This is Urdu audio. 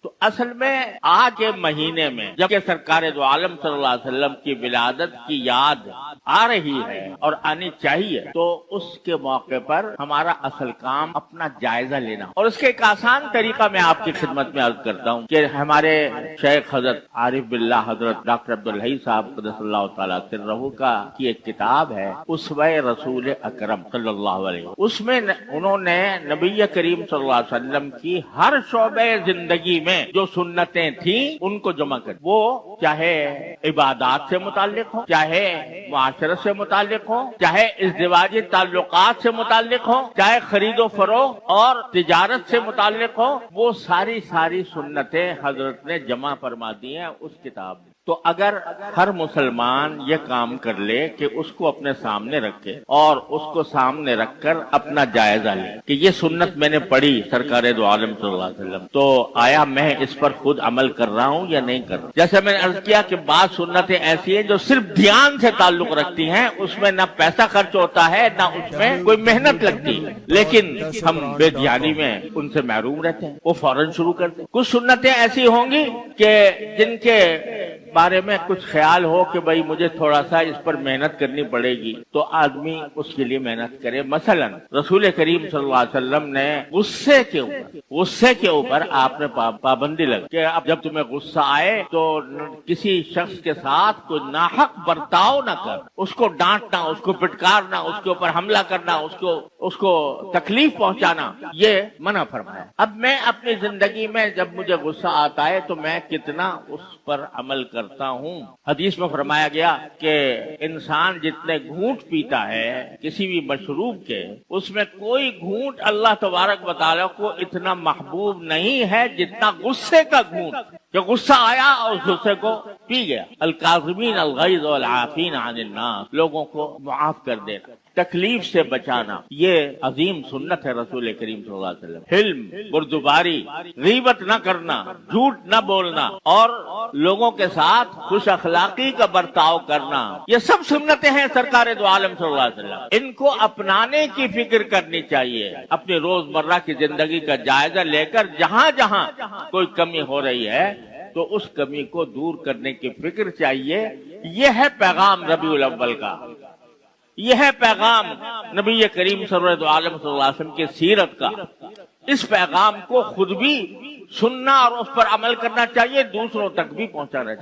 تو اصل میں آج کے مہینے میں جب کہ سرکار دو عالم صلی اللہ علیہ وسلم کی ولادت کی یاد آ رہی ہے اور آنی چاہیے، تو اس کے موقع پر ہمارا اصل کام اپنا جائزہ لینا، اور اس کے ایک آسان طریقہ میں آپ کی خدمت میں عرض کرتا ہوں کہ ہمارے شیخ حضرت عارف باللہ حضرت ڈاکٹر عبدالحی صاحب قدس اللہ تعالیٰ سرہ کا کی ایک کتاب ہے اسوہ رسول اکرم صلی اللہ علیہ وسلم، اس میں انہوں نے نبی کریم صلی اللہ علیہ وسلم کی ہر شعبے زندگی میں جو سنتیں تھیں ان کو جمع کر، وہ چاہے عبادات سے متعلق ہو، چاہے معاشرت سے متعلق ہو، چاہے ازدواجی تعلقات سے متعلق ہو، چاہے خرید و فروخت اور تجارت سے متعلق ہو، وہ ساری سنتیں حضرت نے جمع فرما دی ہیں اس کتاب میں۔ تو اگر ہر مسلمان یہ کام کر لے کہ اس کو اپنے سامنے رکھے اور اس کو سامنے رکھ کر اپنا جائزہ لے کہ یہ سنت میں نے پڑھی سرکار دو عالم صلی اللہ علیہ وسلم، تو آیا میں اس پر خود عمل کر رہا ہوں یا نہیں کر رہا؟ جیسے میں نے عرض کیا کہ بعض سنتیں ایسی ہیں جو صرف دھیان سے تعلق رکھتی ہیں، اس میں نہ پیسہ خرچ ہوتا ہے نہ اس میں کوئی محنت لگتی، لیکن ہم بے دھیانی میں ان سے محروم رہتے ہیں، وہ فوراً شروع کرتے ہیں۔ کچھ سنتیں ایسی ہوں گی کہ جن کے بارے میں کچھ خیال ہو کہ بھئی مجھے تھوڑا سا اس پر محنت کرنی پڑے گی، تو آدمی اس کے لیے محنت کرے۔ مثلا رسول کریم صلی اللہ علیہ وسلم نے غصے کے اوپر آپ نے پابندی لگا کہ اب جب تمہیں غصہ آئے تو کسی شخص کے ساتھ کوئی ناحق برتاؤ نہ کر، اس کو ڈانٹنا، اس کو پٹکارنا، اس کے اوپر حملہ کرنا، اس کو تکلیف پہنچانا، یہ منع فرمایا۔ اب میں اپنی زندگی میں جب مجھے غصہ آتا ہے تو میں کتنا اس پر عمل کرتا ہوں۔ حدیث میں فرمایا گیا کہ انسان جتنے گھونٹ پیتا ہے کسی بھی مشروب کے، اس میں کوئی گھونٹ اللہ تبارک و تعالیٰ کو اتنا محبوب نہیں ہے جتنا غصے کا گھونٹ، کہ غصہ آیا اور اس غصے کو پی گیا۔ الکاظمین الغیظ والعافین عن الناس، لوگوں کو معاف کر دینا، تکلیف سے بچانا، یہ عظیم سنت ہے رسول کریم صلی اللہ علیہ وسلم۔ حلم، بردباری، غیبت نہ کرنا، جھوٹ نہ بولنا اور لوگوں کے ساتھ خوش اخلاقی کا برتاؤ کرنا، یہ سب سنتیں ہیں سرکار دو عالم صلی اللہ علیہ وسلم۔ ان کو اپنانے کی فکر کرنی چاہیے، اپنی روزمرہ کی زندگی کا جائزہ لے کر جہاں جہاں کوئی کمی ہو رہی ہے تو اس کمی کو دور کرنے کی فکر چاہیے۔ یہ ہے پیغام ربیع الاول کا، یہ ہے پیغام نبی کریم صلی اللہ علیہ وسلم کی سیرت کا۔ اس پیغام کو خود بھی سننا اور اس پر عمل کرنا چاہیے، دوسروں تک بھی پہنچانا چاہیے۔